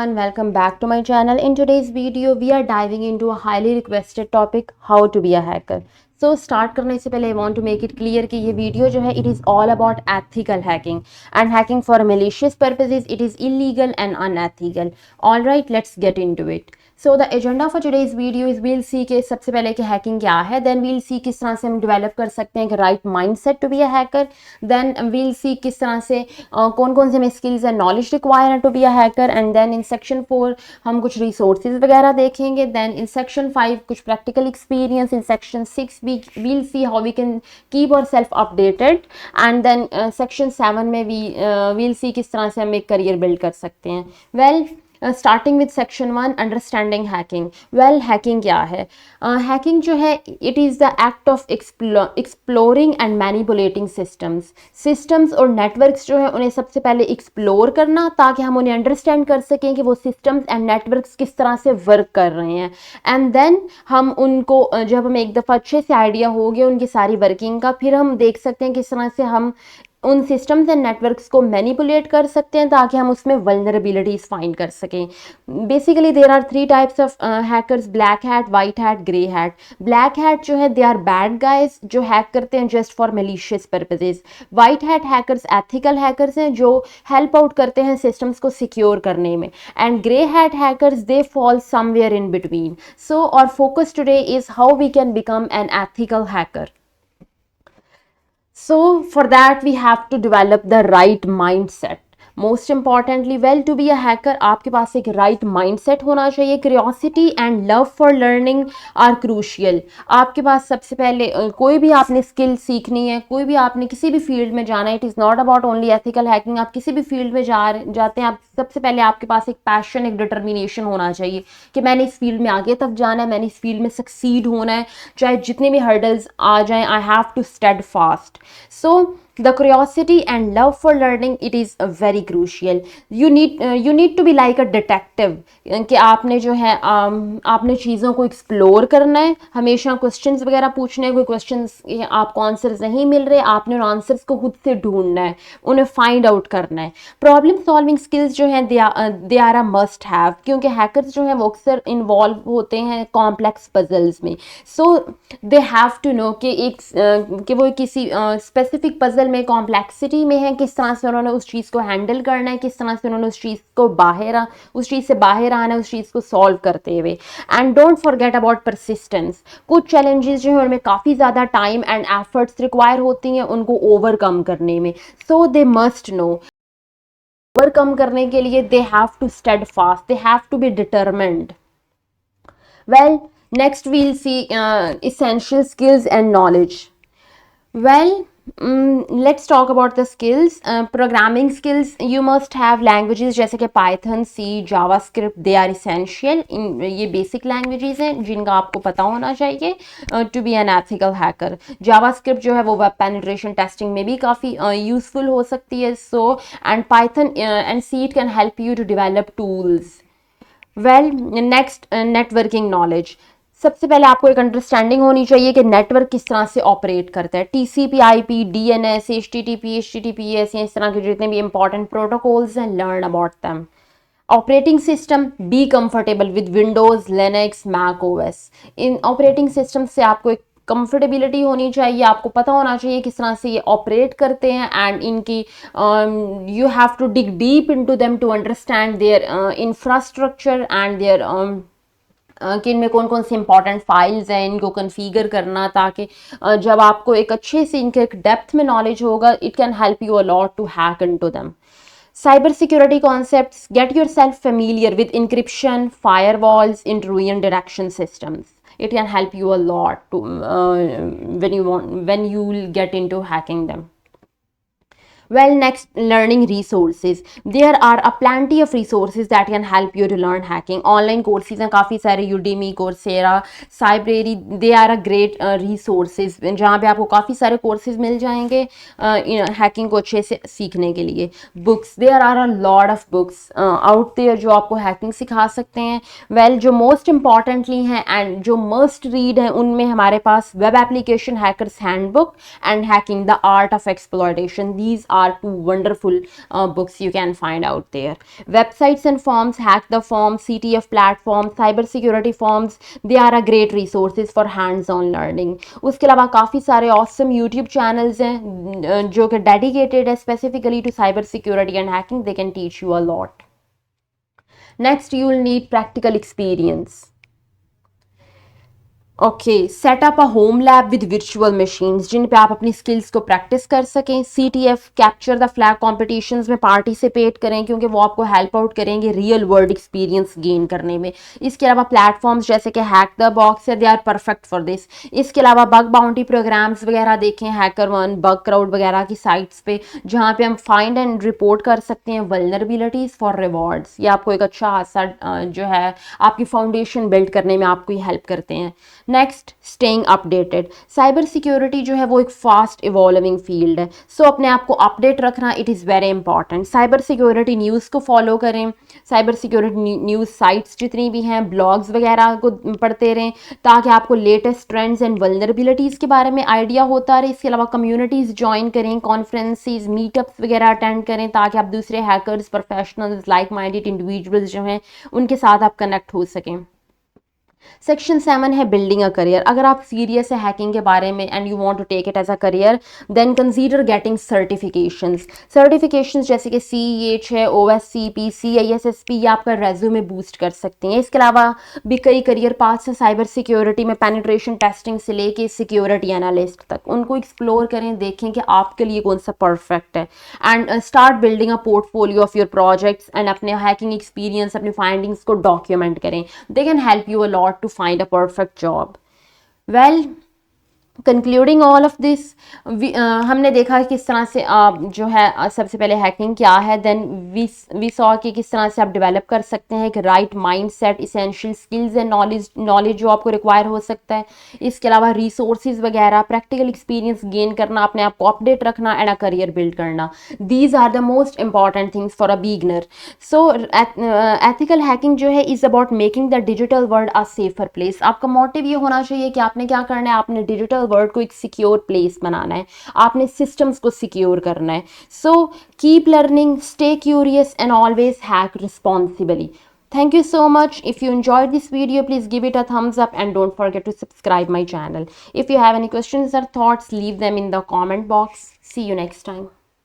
everyone, welcome back to my channel. In today's video we are diving into a highly requested topic, how to be a hacker. So start करने से पहले I want to make it clear कि ये video जो है it is all about ethical hacking and hacking for malicious purposes. It is illegal and unethical. Alright, let's get into it. So the agenda for today's video is we'll see कि सबसे पहले कि hacking क्या है, then we'll see किस तरह से हम develop कर सकते हैं कि right mindset to be a hacker, then we'll see किस तरह से कौन कौन से हमें skills and knowledge require to be a hacker, and then in section 4 हम कुछ resources वगैरह देखेंगे, then in section 5 कुछ practical experience, in section 6 we'll see how we can keep ourselves updated, and then section 7 में we'll see किस तरह से हम एक career build कर सकते हैं. Well, starting with section 1, understanding hacking. Well, hacking क्या है? Hacking जो है it is the act of exploring and manipulating systems और networks जो है उन्हें सबसे पहले explore करना ताकि हम उन्हें understand कर सकें कि वो systems and networks किस तरह से work कर रहे हैं, and then हम उनको जब हमें एक दफ़ा अच्छे से idea हो गया उनकी सारी working का, फिर हम देख सकते हैं किस तरह से हम उन सिस्टम्स एंड नेटवर्क्स को मैनिपुलेट कर सकते हैं ताकि हम उसमें वल्नरेबिलिटीज़ फाइंड कर सकें. Basically there are 3 types of hackers, black hat, white hat, grey hat. Black hat जो है दे आर बैड गाइज जो हैक करते हैं just for malicious purposes. White hat hackers ethical hackers हैं जो हेल्प आउट करते हैं सिस्टम्स को सिक्योर करने में. And grey hat hackers they fall somewhere in between. So our focus today is how we can become an ethical hacker. So for that we have to develop the right mindset. Most importantly, well, to be a hacker आपके पास एक right mindset होना चाहिए. Curiosity and love for learning are crucial. आपके पास सबसे पहले कोई भी आपने skill सीखनी है, कोई भी आपने किसी भी field में जाना है, it is not about only ethical hacking. आप किसी भी field में जाते हैं, आप सबसे पहले आपके पास एक passion, एक determination होना चाहिए कि मैंने इस field में आगे तक जाना है, मैंने इस field में succeed होना है, चाहे जितने भी hurdles आ जाएं, I have to steadfast. So the curiosity and love for learning, it is very crucial. You need to be like a detective कि आपने जो है आपने चीज़ों को एक्सप्लोर करना है, हमेशा क्वेश्चंस वगैरह पूछने हैं. कोई क्वेश्चंस आपको आंसर्स नहीं मिल रहे, आपने उन आंसर्स को खुद से ढूंढना है, उन्हें फाइंड आउट करना है. प्रॉब्लम सॉल्विंग स्किल्स जो हैं they are a must have, क्योंकि हैकर्स जो हैं वो अक्सर इन्वॉल्व होते हैं कॉम्प्लेक्स पजल्स में. So they have to know कि वो किसी स्पेसिफिक पजल में कॉम्प्लेक्सिटी में है, किस तरह से उन्होंने उस चीज़ को हैंडल करना है, किस तरह से उन्होंने उस चीज़ से बाहर आना है, उस चीज़ को सॉल्व करते हुए. And don't forget about persistence. कुछ चैलेंजेस जो है उनमें काफ़ी ज़्यादा टाइम एंड एफर्ट्स रिक्वायर होती हैं उनको ओवरकम करने में. So they must know overcome करने के लिए they have to study fast, they have to be determined. Well, next we'll see essential skills and knowledge. Well, let's talk about the skills. Programming skills, you must have languages जैसे कि Python, C, JavaScript, they are essential. ये basic languages हैं जिनका आपको पता होना चाहिए to be an ethical hacker. JavaScript जो है वो web penetration testing में भी काफ़ी useful हो सकती है. So and Python and C, it can help you to develop tools. Well, next networking knowledge. सबसे पहले आपको एक अंडरस्टैंडिंग होनी चाहिए कि नेटवर्क किस तरह से ऑपरेट करता है. TCP, IP, DNS, HTTP, HTTPS, इस तरह के जितने भी इंपॉर्टेंट प्रोटोकॉल्स हैं, learn about them. Operating system, be comfortable with Windows, Linux, Mac OS. इन ऑपरेटिंग सिस्टम से आपको एक कंफर्टेबिलिटी होनी चाहिए, आपको पता होना चाहिए किस तरह से ये ऑपरेट करते हैं, एंड इनकी you have to dig deep into them to understand their infrastructure and their कि इनमें कौन कौन सी इंपॉर्टेंट फाइल्स हैं, इनको कन्फिगर करना ताकि जब आपको एक अच्छे से इनके एक डेप्थ में नॉलेज होगा, it can help you a lot to hack into them. Cyber security concepts, get yourself familiar with encryption, firewalls, intrusion detection systems. It can help you a lot to when you will get into hacking them. Well, next, learning resources. There are a plenty of resources that can help you to learn hacking. Online courses हैं काफ़ी सारे, Udemy, Coursera, Cybrary, they are a great resources जहाँ पे आपको काफ़ी सारे courses मिल जाएंगे hacking को अच्छे से सीखने के लिए. Books, there are a lot of books out there जो आपको hacking सिखा सकते हैं. Well, जो most importantly हैं and जो must read हैं उनमें हमारे पास Web Application Hackers Handbook and Hacking the Art of Exploitation. These are two wonderful books you can find out there. Websites and forms, Hack the Form, CTF platform, cyber security forms, they are a great resources for hands on learning. उसके अलावा काफ़ी सारे awesome YouTube channels हैं जो कि dedicated है specifically to cyber security and hacking. They can teach you a lot. Next, you will need practical experience. Okay, setup a home lab with virtual machines जिन पे आप अपनी स्किल्स को practice कर सकें. CTF, capture the flag competitions में participate करें क्योंकि वो आपको हेल्प आउट करेंगे रियल वर्ल्ड एक्सपीरियंस गेन करने में. इसके अलावा प्लेटफॉर्म्स जैसे कि हैक द बॉक्स है, they are perfect for this. इसके अलावा बग बाउंटी प्रोग्राम्स वगैरह देखें, हैकर वन, बग क्राउड वगैरह की साइट्स पे, जहाँ पे हम फाइंड एंड रिपोर्ट कर सकते हैं वल्नरेबिलिटीज़ फॉर रिवॉर्ड्स. ये आपको एक अच्छा सा जो है आपकी फाउंडेशन बिल्ड करने में आपको हेल्प करते हैं. Next, staying updated. Cyber security जो है वो एक फास्ट इवॉल्विंग फील्ड है, सो अपने आप को अपडेट रखना it is very important. Cyber security news को फॉलो करें, साइबर सिक्योरिटी न्यूज़ साइट्स जितनी भी हैं, ब्लॉग्स वगैरह को पढ़ते रहें ताकि आपको लेटेस्ट ट्रेंड्स एंड वल्नरेबिलिटीज़ के बारे में आइडिया होता रहे. इसके अलावा कम्युनिटीज़ ज्वाइन करें, कॉन्फ्रेंसेस, मीटअप्स वगैरह अटेंड करें ताकि आप दूसरे hackers, professionals, like minded individuals जो हैं उनके साथ आप कनेक्ट हो सकें. सेक्शन 7 है बिल्डिंग अ करियर. अगर आप सीरियस है हैकिंग के बारे में and you want to take it as a career, then consider getting certifications. Certifications जैसे कि CEH है, OSCP, CISSP, ये आपका रेज्यूमे बूस्ट कर सकती हैं. इसके अलावा भी कई करियर पाथ्स हैं साइबर सिक्योरिटी में, पेनिट्रेशन टेस्टिंग से लेके सिक्योरिटी एनालिस्ट तक. उनको एक्सप्लोर करें, देखें कि आपके लिए कौन सा परफेक्ट है and start building a portfolio of your projects and अपने हैकिंग एक्सपीरियंस, अपनी फाइंडिंग्स को डॉक्यूमेंट करें. They can help you a lot to find a perfect job. Well, concluding all of this, हमने देखा किस तरह से जो है सबसे पहले हैकिंग क्या है, देन वी सॉ कि किस तरह से आप डेवलप कर सकते हैं एक right mind set, essential skills and knowledge जो आपको रिक्वायर हो सकता है. इसके अलावा रिसोर्सेज वगैरह, प्रैक्टिकल एक्सपीरियंस गेन करना, अपने आप को अपडेट रखना एंड अ करियर बिल्ड करना. These are the most important things for a beginner. So ethical hacking जो है is about making the digital world a safer place. आपका मोटिव ये होना चाहिए कि आपने क्या करना है, आपने डिजिटल वर्ल्ड को एक सिक्योर प्लेस बनाना है, आपने सिस्टम्स को सिक्योर करना है. So keep learning, stay curious and always hack responsibly. Thank you so much. If you enjoyed this video, please give it a thumbs up and don't forget to subscribe my channel. If you have any questions or thoughts, leave them in the comment box. See you next time.